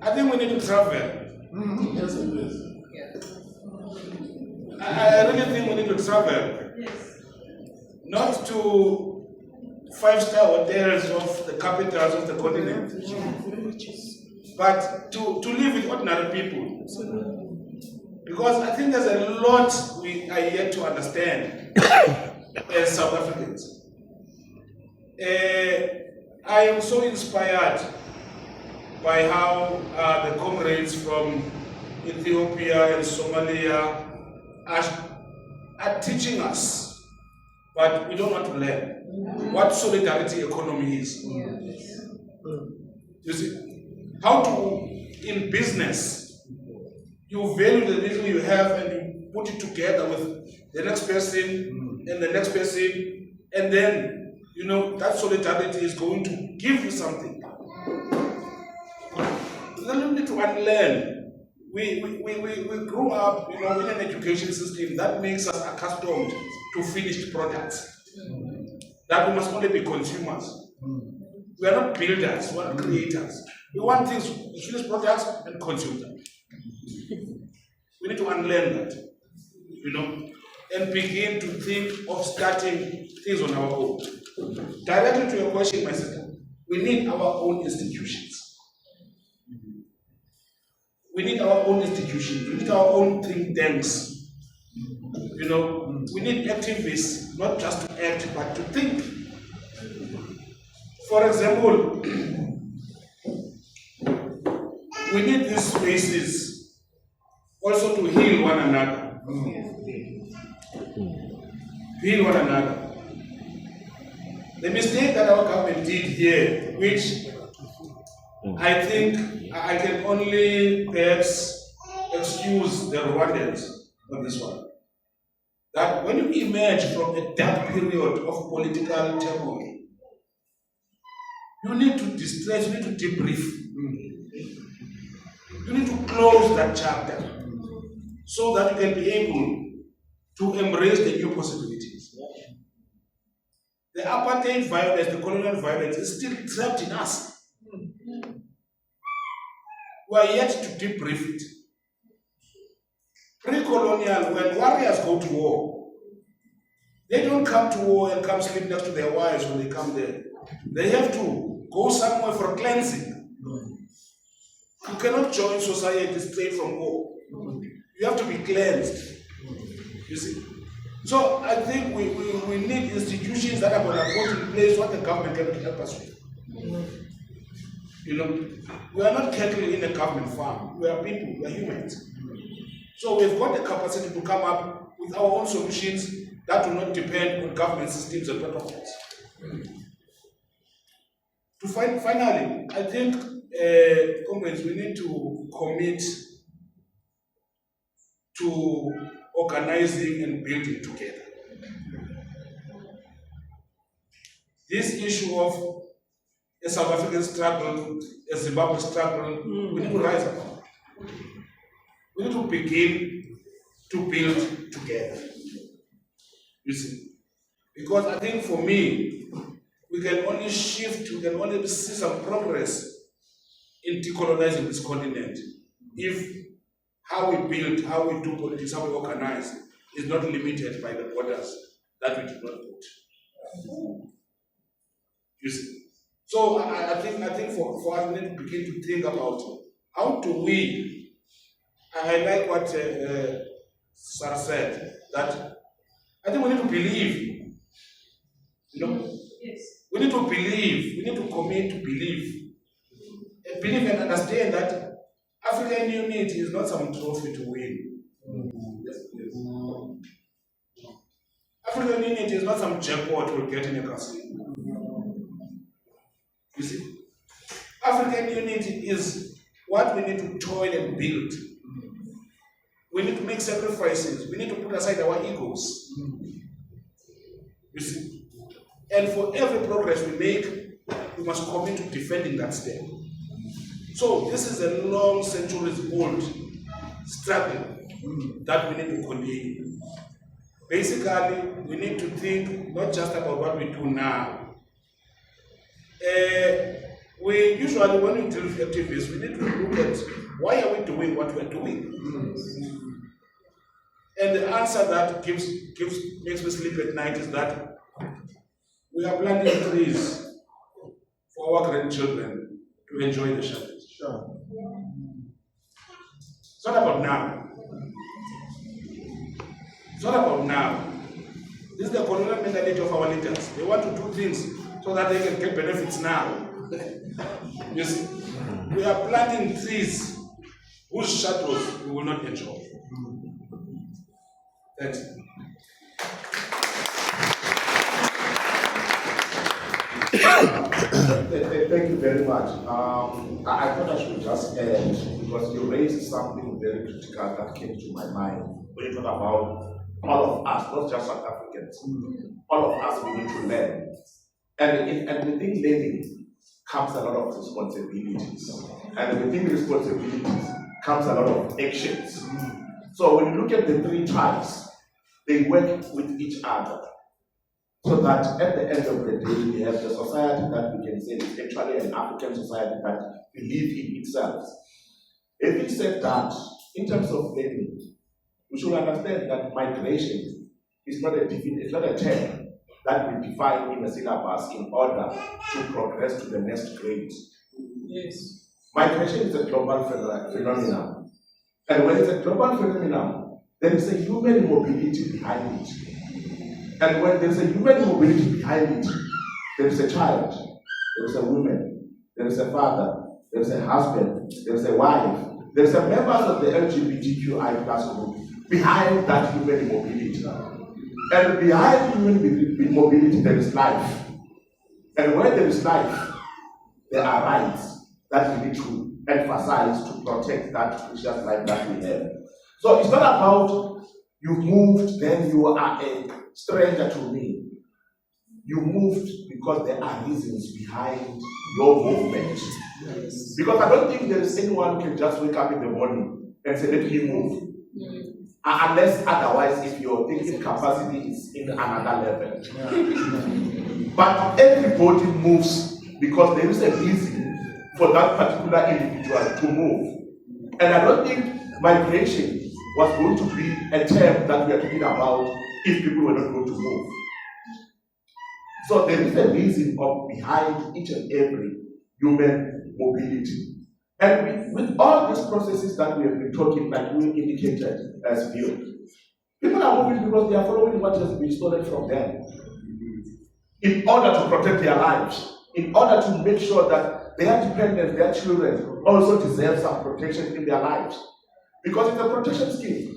I think we need to travel. Yes, it is. I really think we need to travel. Yes. Not to 5-star hotels of the capitals of the continent, but to live with ordinary people. Because I think there's a lot we are yet to understand as South Africans. I am so inspired by how the comrades from Ethiopia and Somalia are teaching us, but we don't want to learn what solidarity economy is. You see, how to, in business, you value the little you have and you put it together with the next person and the next person, and then, that solidarity is going to give you something. Then we need to unlearn. We grew up, in an education system that makes us accustomed to finished products. That we must only be consumers. We are not builders, we are not creators. We want things, finished products, and consume them. We need to unlearn that, and begin to think of starting things on our own. Directly to your question, my sister, we need our own institutions. We need our own institutions. We need our own think tanks. We need activists, not just to act, but to think. For example, we need these spaces also to heal one another. Heal one another. The mistake that our government did here, which I think I can only perhaps excuse the Rwandans on this one. That when you emerge from a dark period of political turmoil, you need to distress, you need to debrief. You need to close that chapter so that you can be able to embrace the new possibilities. The apartheid violence, the colonial violence is still trapped in us. We are yet to debrief it. Pre-colonial, when warriors go to war, they don't come to war and come sleep next to their wives when they come there. They have to go somewhere for cleansing. You cannot join society straight from war. You have to be cleansed. You see? So I think we need institutions that are going to put in place what the government cannot help us with. You know, we are not cattle in a government farm. We are people, we are humans. So we've got the capacity to come up with our own solutions that do not depend on government systems and protocols. Finally, I think, comrades, we need to commit to organizing and building together. This issue of a South African struggle, a Zimbabwe struggle, we need to rise up. We need to begin to build together. You see? Because I think for me, we can only shift, we can only see some progress in decolonizing this continent if how we build, how we do politics, how we organize is not limited by the borders that we do not put. You see? So I think for us, we need to begin to think about how do we, I like what Sarah said, that I think we need to believe, you know? Yes. We need to believe, we need to commit to believe. And believe and understand that African unity is not some trophy to win. African unity is not some jackpot we'll get in a casino. You see? African unity is what we need to toil and build. We need to make sacrifices. We need to put aside our egos. You see? And for every progress we make, we must commit to defending that step. So this is a long, centuries-old struggle that we need to continue. Basically, we need to think not just about what we do now. We usually, when we deal with activists, we need to look at why are we doing what we're doing. And the answer that makes me sleep at night is that we are planting trees for our grandchildren to enjoy the shelter. Sure. It's not about now. It's not about now. This is the colonial mentality of our leaders. They want to do things so that they can get benefits now. You see, we are planting trees whose shadows we will not enjoy. Thanks. Thank you very much. I thought I should just end because you raised something very critical that came to my mind when you talk about all of us, not just South Africans. All of us, we need to learn. And within learning comes a lot of responsibilities. And within responsibilities comes a lot of actions. So when you look at the three tribes, they work with each other. So that at the end of the day, we have the society that we can say is actually an African society that believes in itself. Having said that, in terms of learning, we should understand that migration is not a term that we define in a syllabus in order to progress to the next grade. Yes. Migration is a global phenomenon. And when it's a global phenomenon, there is a human mobility behind it. And when there's a human mobility behind it, there is a child, there is a woman, there is a father, there is a husband, there is a wife, there is a members of the LGBTQI plus group behind that human mobility. And behind human mobility, there is life. And where there is life, there are rights. that we need to emphasize to protect that precious life that we have. So it's not about you moved, then you are a stranger to me. You moved because there are reasons behind your movement. Yes. Because I don't think there is anyone who can just wake up in the morning and say, let me move. Unless otherwise, if your thinking capacity is in another level. But everybody moves because there is a reason for that particular individual to move. And I don't think migration was going to be a term that we are talking about if people were not going to move. So there is a reason behind each and every human mobility. And with all these processes that we have been talking, like we indicated as view, people are moving because they are following what has been stolen from them in order to protect their lives, in order to make sure that their dependents, their children, also deserve some protection in their lives. Because it's a protection scheme.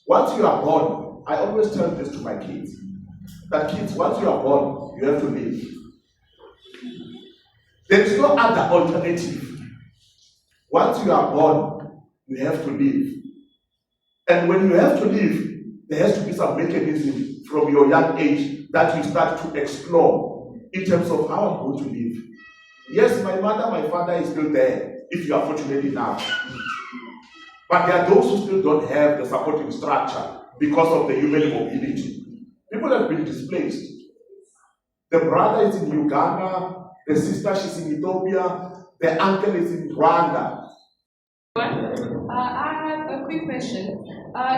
Once you are born, I always tell this to my kids, that kids, once you are born, you have to live. There is no other alternative. Once you are born, you have to live. And when you have to live, there has to be some mechanism from your young age that you start to explore in terms of how I'm going to live. Yes, my mother, my father is still there, if you are fortunate enough. But there are those who still don't have the supporting structure because of the human mobility. People have been displaced. The brother is in Uganda, the sister, she's in Ethiopia, the uncle is in Rwanda. I have a quick question.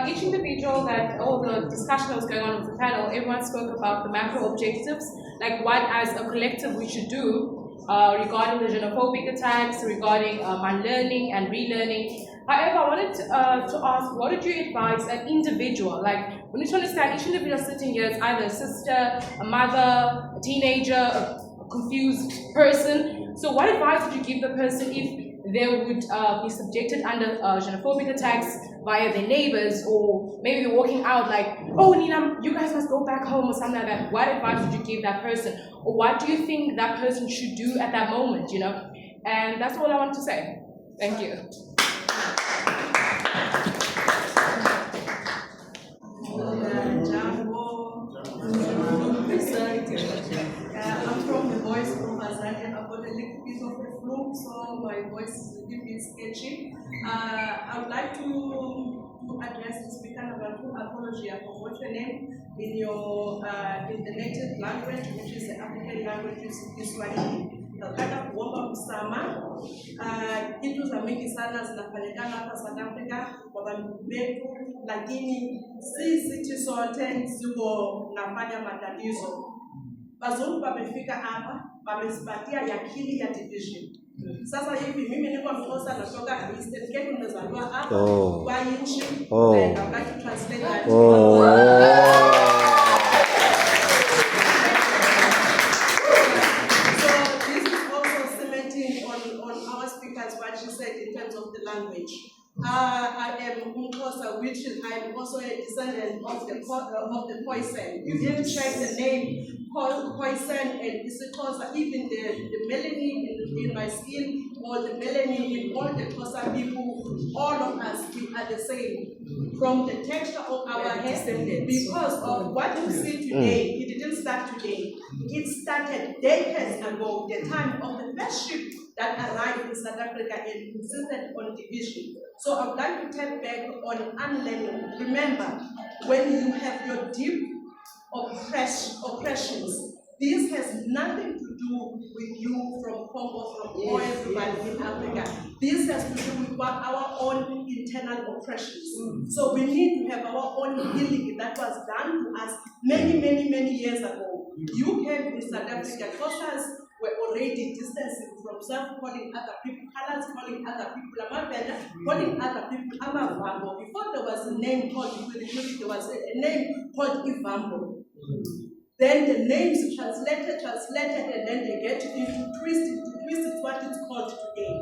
Each individual the discussion that was going on with the panel, everyone spoke about the macro objectives, like what as a collective we should do regarding the xenophobic attacks, regarding unlearning and relearning. However, I wanted to ask, what would you advise an individual? Like, we need to understand each individual sitting here is either a sister, a mother, a teenager, a confused person. So what advice would you give the person if they would be subjected under xenophobic attacks via their neighbors, or maybe they're walking out like, oh, Nina, you guys must go back home or something like that? What advice would you give that person? Or what do you think that person should do at that moment, you know? And that's all I want to say. Thank you. I'm from the voice from Tanzania. I've got a little bit of the flu, so my voice is a little bit sketchy. I would like to address the speaker number 2 apology for what your name in your in the native language, which is the African language, is Kiswahili. Nataka kuomba msamaha. Kitu za mingi sana zinafanyikana hapa South Africa kwa bantu wetu, lakini sisi sote ziko nafanya matatizo. Wazungu wamefika hapa, wamesipatia yakini ya division. Sasa hivi mimi niko mkosa natoka Eastern Cape, nimezaliwa hapa kwa nchi. And I'd like to translate that. What she said in terms of the language. I am Mkosa, which is I am also a descendant of the Khoisan. You didn't check the name Khoisan and Isikosa, even the melanin in my skin or the melanin in all the Xhosa people, all of us, we are the same. From the texture of our hair, because of what you see today, it didn't start today. It started decades ago, the time of the first ship that arrived in South Africa and insisted on division. So I would like to take back on unlearning. Remember, when you have your deep oppressions, this has nothing to do with you from Congo, from everybody in Africa. This has to do with our own internal oppressions. So we need to have our own healing that was done to us many years ago. You came to South Africa, Xhosas were already distancing from self, calling other people, colors calling other people, Amavenda calling other people, Amavambo. Before there was a name called Ikwilikwili, there was a name called Ivambo. Then the names translated, and then they get into twist what it's called today.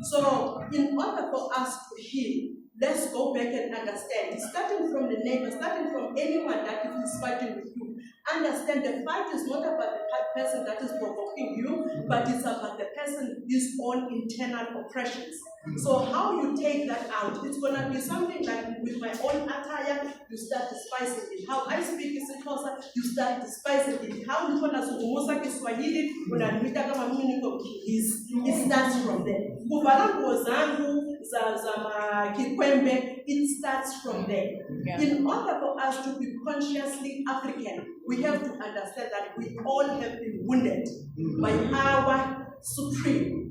So in order for us to heal, let's go back and understand, starting from the neighbor, starting from anyone that is fighting with you, Understand the fight is not about the person that is provoking you, but it's about the person, his own internal oppressions. So how you take that out, it's going to be something like with my own attire, you start despising it. How I speak isiXhosa, you start despising it. How you want to say Kiswahili, when I meet a meaning of it starts from there. It starts from there. Yeah. In order for us to be consciously African, we have to understand that we all have been wounded by our supreme.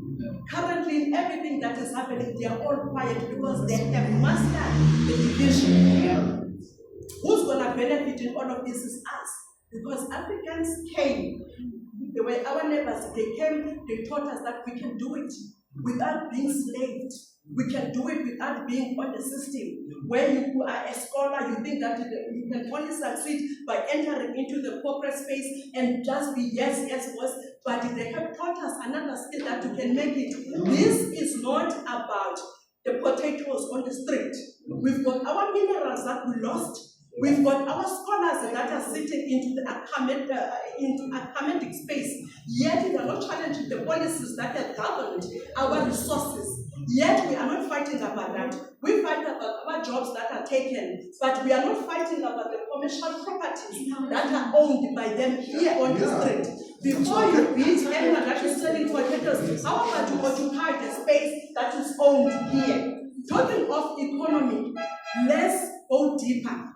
Currently, everything that is happening, they are all quiet because they have mastered the division. Who's going to benefit in all of this is us. Because Africans came, the way our neighbors, they came, they taught us that we can do it without being slaved. We can do it without being on the system. When you are a scholar, you think that you can only succeed by entering into the corporate space and just be yes, boss. But they have taught us another skill that you can make it. This is not about the potatoes on the street. We've got our minerals that we lost. We've got our scholars that are sitting into the academic space, yet they are not challenging the policies that have governed our resources. Yet we are not fighting about that. We fight about our jobs that are taken, but we are not fighting about the commercial properties that are owned by them here on the street. Before you beat anyone that is selling potatoes, how about you occupy the space that is owned here? Talking of economy, let's go deeper.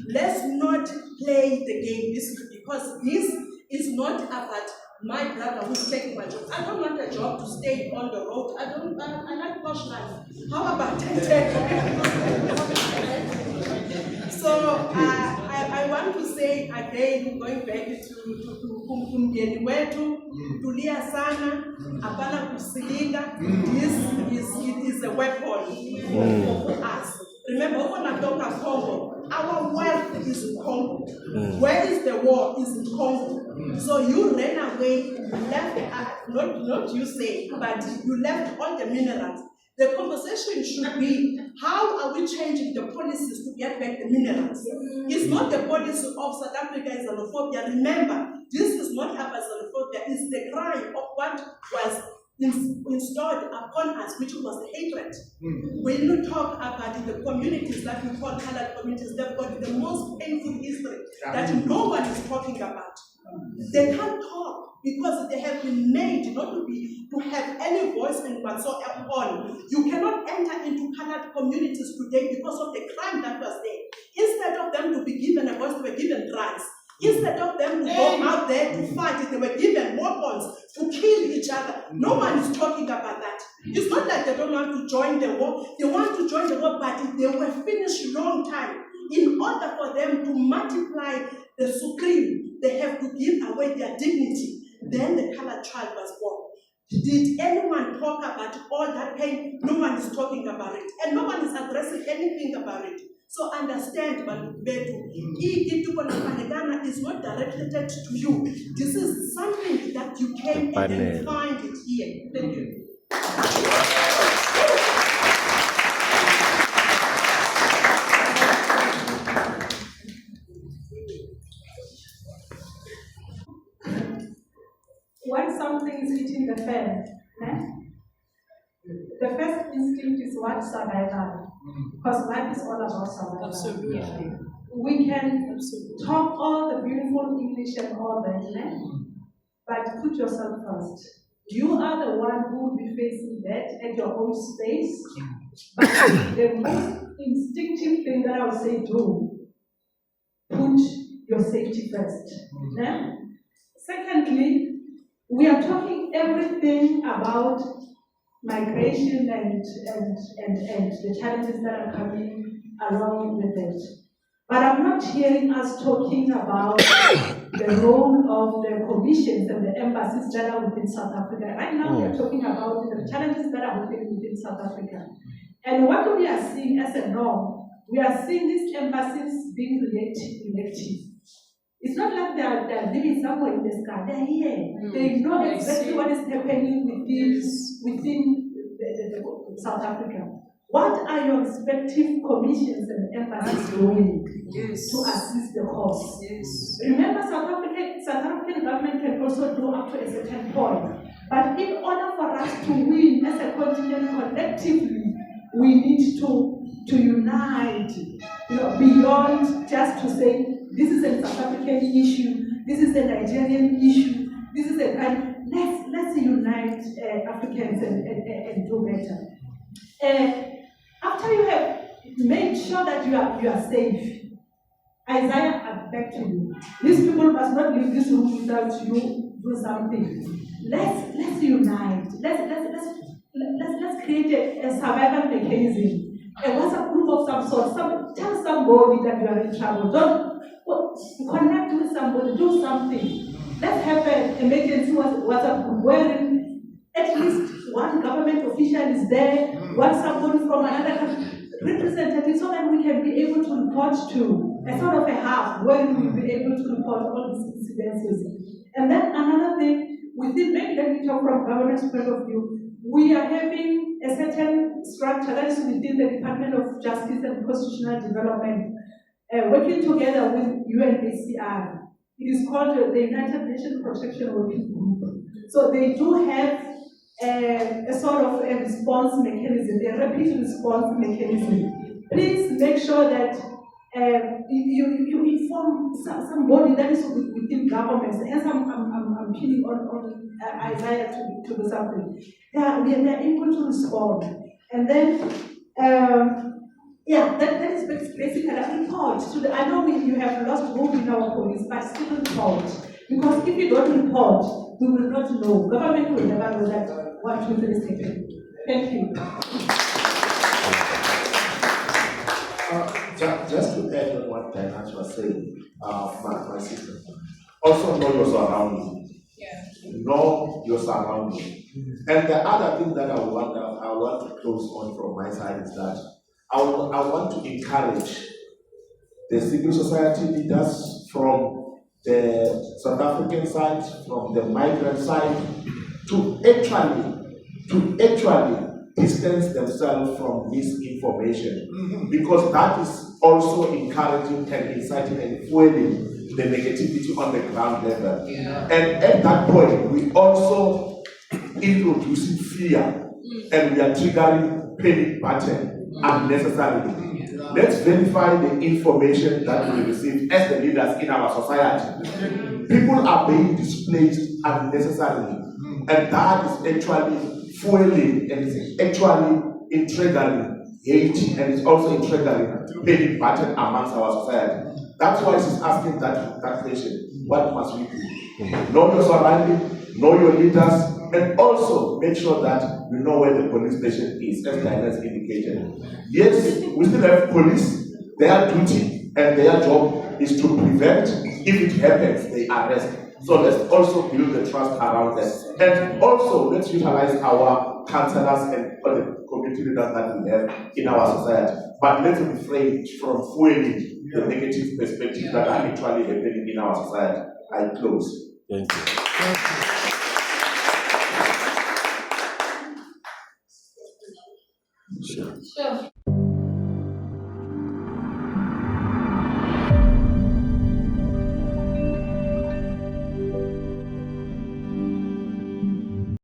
Let's not play the game. Because this is not about my brother who's taking my job. I don't want a job to stay on the road. I like posh life. How about that? So I want to say again, going back to kumgeni wetu, tulia sana, hapana kusilinga. This is a weapon for us. Remember, when I talk about Congo, our wealth is in Congo. Where is the war? Is in Congo. So you ran away, left, not you say, but you left all the minerals. The conversation should be, how are we changing the policies to get back the minerals? It's not the policy of South Africa is xenophobia. Remember, this is not about xenophobia, it's the crime of what was installed upon us, which was hatred. When you talk about the communities that we call colored communities, they've got the most painful history that no one is talking about. They can't talk because they have been made not to have any voice and whatsoever on. You cannot enter into colored communities today because of the crime that was there. Instead of them to be given a voice, they were given drugs. Instead of them to go out there to fight, they were given weapons to kill each other. No one is talking about that. It's not like they don't want to join the war. They want to join the war, but they were finished long time. In order for them to multiply the supreme, they have to give away their dignity. Then the colored child was born. Did anyone talk about all that pain? No one is talking about it. And no one is addressing anything about it. So understand, Betu, is not directed to you. This is something that you came and then find it here. Thank you. When something is hitting the fan, the first instinct is what? Survival. Because life is all about survival. Absolutely. We can talk all the beautiful English and all that, but put yourself first. You are the one who will be facing that at your own space. But the most instinctive thing that I would say, do, put your safety first. Secondly, we are talking everything about migration and the challenges that are coming along with it. But I'm not hearing us talking about the role of the commissions and the embassies that are within South Africa. Right now, we are talking about the challenges that are within South Africa. And what we are seeing as a norm, we are seeing these embassies being elective. It's not like they are living somewhere in the sky. They're here. They know exactly what is happening within South Africa. What are your respective commissions and embassies doing to assist the cause? Remember, South African government can also do up to a certain point. But in order for us to win as a continent collectively, we need to unite, beyond just to say this is a South African issue, this is a Nigerian issue, this is a kind. Let's unite Africans and do better. After you have made sure that you are safe, Isaiah, I beg to you, these people must not leave this room without you do something. Let's unite. Let's create a survival mechanism. A WhatsApp group of some sort. Tell somebody that you are in trouble. Don't connect with somebody. Do something. Let's have an emergency WhatsApp group wherein at least one government official is there, one somebody from another country, representative, so that we can be able to report to a sort of a hub where we will be able to report all these incidences. And then another thing, maybe let me talk from governance point of view, we are having a certain structure that is within the Department of Justice and Constitutional Development, working together with UNHCR. It is called the United Nations Protection Working Group. So they do have a sort of a response mechanism, a rapid response mechanism. Please make sure that you inform somebody that is within governments. As I'm pinning on Isaiah to do something, they are able to respond. And then, that is basically a report. I know you have lost hope in our police, but still report. Because if you don't report, we will not know. Government will never know that 1, 2, 3 is taken. Thank you. Just to add on what Diana was saying, my sister, also know your surroundings. Know your surroundings. And the other thing that I want to close on from my side is that I want to encourage the civil society leaders from the South African side, from the migrant side, to actually distance themselves from misinformation, because that is also encouraging and inciting and fueling the negativity on the ground level. And at that point, we also introducing fear, and we are triggering panic button unnecessarily. Let's verify the information that we receive as the leaders in our society. People are being displaced unnecessarily, and that is actually fueling and is actually triggering hate, and it's also triggering panic button amongst our society. That's why she's asking that question. What must we do? Know your surroundings, know your leaders, and also make sure that you know where the police station is, as Diana indicated. Yes, we still have police. Their duty and their job is to prevent. If it happens, they arrest. So let's also build the trust around them. And also, let's utilize our counselors and the community leaders that we have in our society. But let's refrain from fueling the negative perspectives that are actually happening in our society. I close. Thank you. Sure.